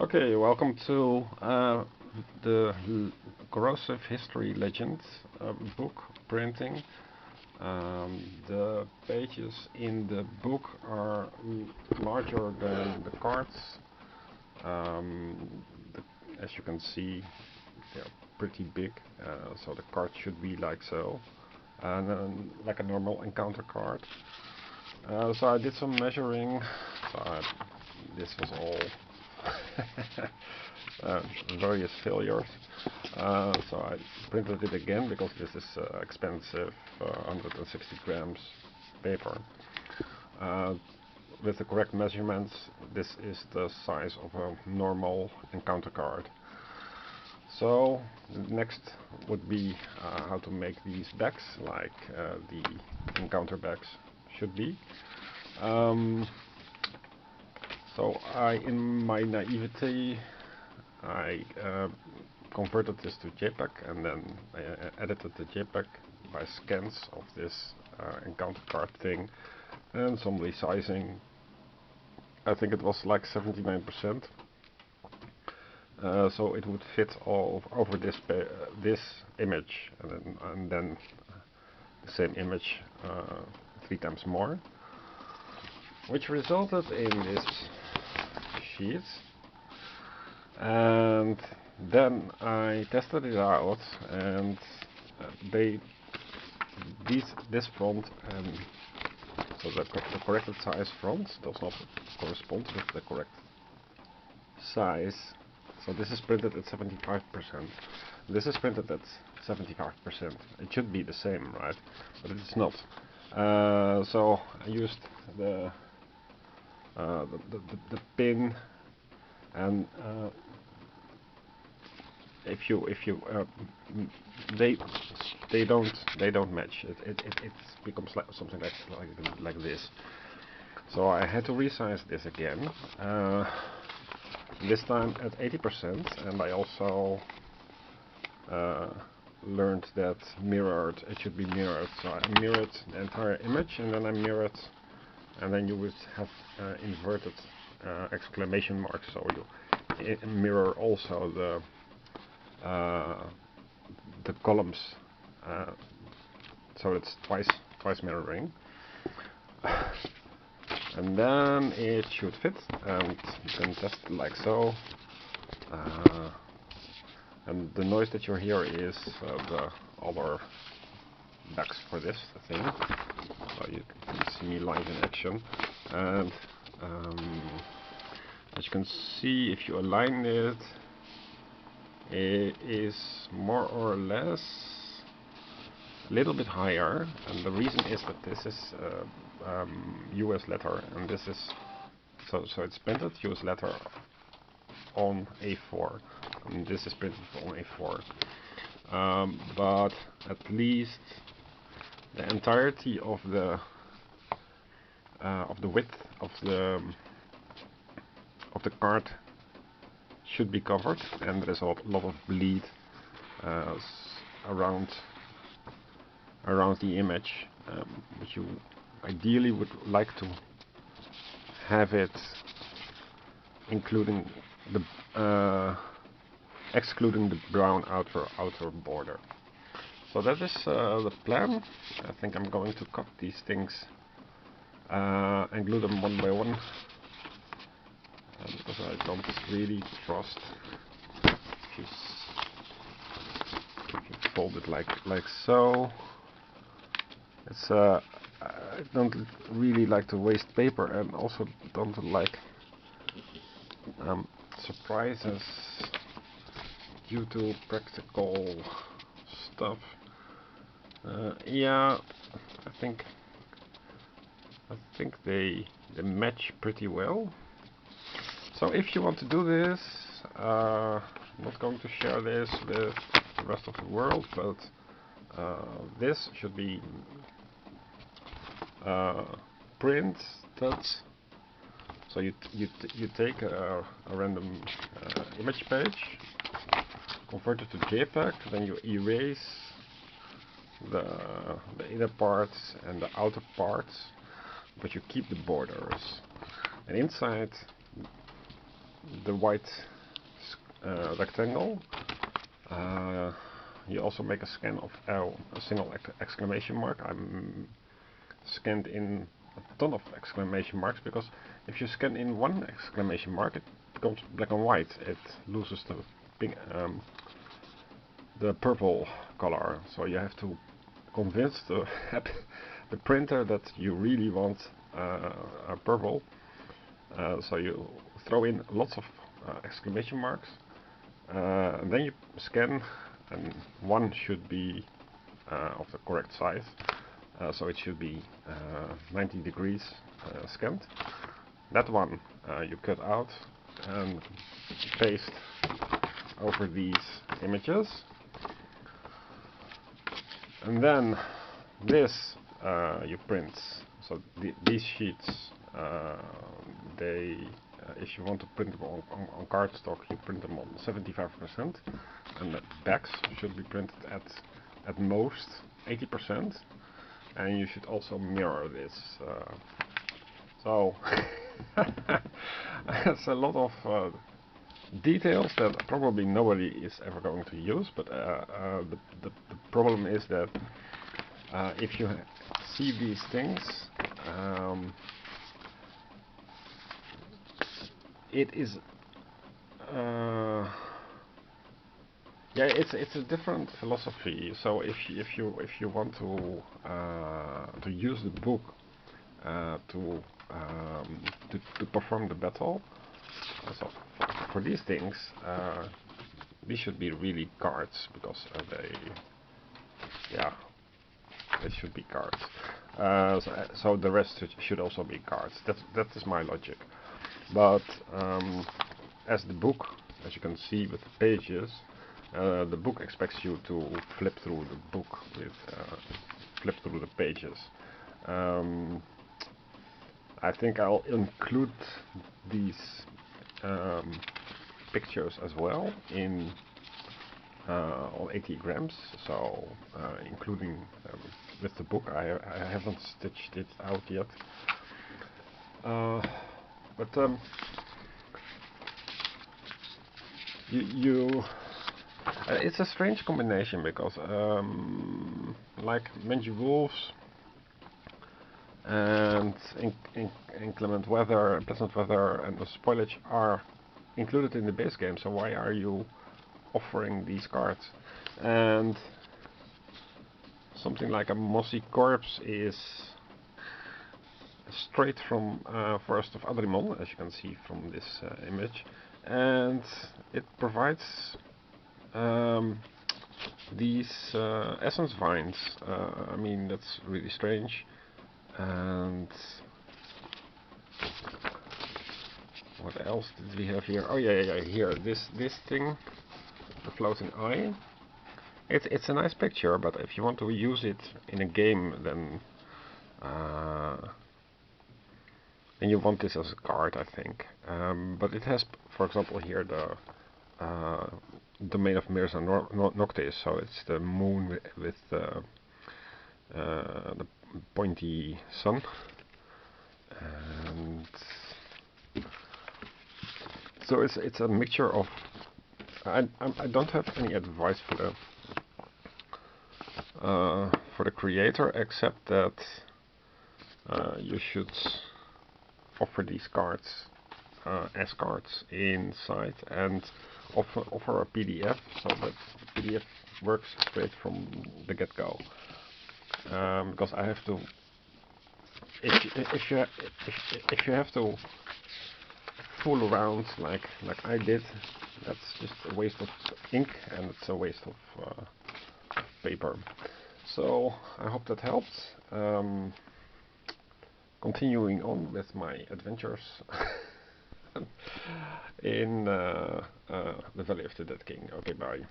Okay, welcome to the Corrosive History Legend book printing. The pages in the book are larger than the cards. As you can see, they're pretty big, so the card should be like so, and then like a normal encounter card. So I did some measuring. This was all various failures. So I printed it again because this is expensive, 160 grams paper. With the correct measurements, this is the size of a normal encounter card. So next would be how to make these bags like the encounter bags should be. So in my naivety, I converted this to JPEG and then I edited the JPEG by scans of this encounter card thing and some resizing. I think it was like 79%, so it would fit all over this image, and then the same image 3 times more, which resulted in this sheet. And then I tested it out, and this front and so the corrected size front does not correspond with the correct size. So this is printed at 75%. This is printed at 75%. It should be the same, right? But it's not. So I used the pin, and if you they don't match. It becomes like something like this. So I had to resize this again. This time at 80%, and I also learned that it should be mirrored. So I mirrored the entire image, and then I mirrored, and then you would have inverted exclamation marks. So you mirror also the columns. So it's twice mirroring. And then it should fit, and you can test it like so. And the noise that you hear is the other bags for this thing. So you can see me live in action. And as you can see, if you align it, it is more or less a little bit higher, and the reason is that this is US letter, and this is so it's printed US letter on A4, and this is printed on A4. But at least the entirety of the width of the card should be covered, and there is a lot of bleed around the image, which you ideally would like to have it including excluding the brown outer border. So that is the plan. I think I'm going to cut these things and glue them one by one, because I don't really trust if you fold it like so. It's I don't really like to waste paper, and also don't like surprises due to practical stuff. Yeah, I think they match pretty well. So if you want to do this, I'm not going to share this with the rest of the world, but this should be printed. So you take a random image page, convert it to JPEG, then you erase the inner parts and the outer parts, but you keep the borders. And inside the white rectangle. You also make a scan of a single exclamation mark. I'm scanned in a ton of exclamation marks, because if you scan in one exclamation mark, it becomes black and white. It loses the pink, the purple color. So you have to convince the the printer that you really want a purple. So you throw in lots of exclamation marks, and then you scan, and one should be of the correct size. So it should be 90 degrees scanned. That one you cut out and paste over these images. And then this you print. So these sheets, if you want to print them on cardstock, you print them on 75%, and the backs should be printed at most 80%. And you should also mirror this. So it's a lot of details that probably nobody is ever going to use, but the problem is that if you see these things, it is yeah, it's a different philosophy. So if you want to use the book to perform the battle, so for these things, these should be really cards, because they should be cards. So the rest should also be cards. That is my logic. But as the book, as you can see with the pages, the book expects you to flip through the book flip through the pages. I think I'll include these pictures as well in on 80 grams. So including with the book, I haven't stitched it out yet. But it's a strange combination, because like Mangy Wolves and inclement weather, pleasant weather, and the spoilage are included in the base game. So why are you offering these cards? And something like a mossy corpse is straight from Forest of Adrimon, as you can see from this image, and it provides these essence vines. I mean, that's really strange. And what else did we have here? Oh yeah, here, this thing, the floating eye. It's a nice picture, but if you want to use it in a game, then you want this as a card, I think. But it has, for example, here the domain of Mirza Noctis, so it's the moon with the pointy sun. And so it's a mixture of. I don't have any advice for the creator, except that you should offer these cards as cards inside, and offer a PDF, so that the PDF works straight from the get-go. Because I have to. If you have to fool around like I did, that's just a waste of ink, and it's a waste of paper. So I hope that helped. Continuing on with my adventures in the Valley of the Dead King. Okay, bye.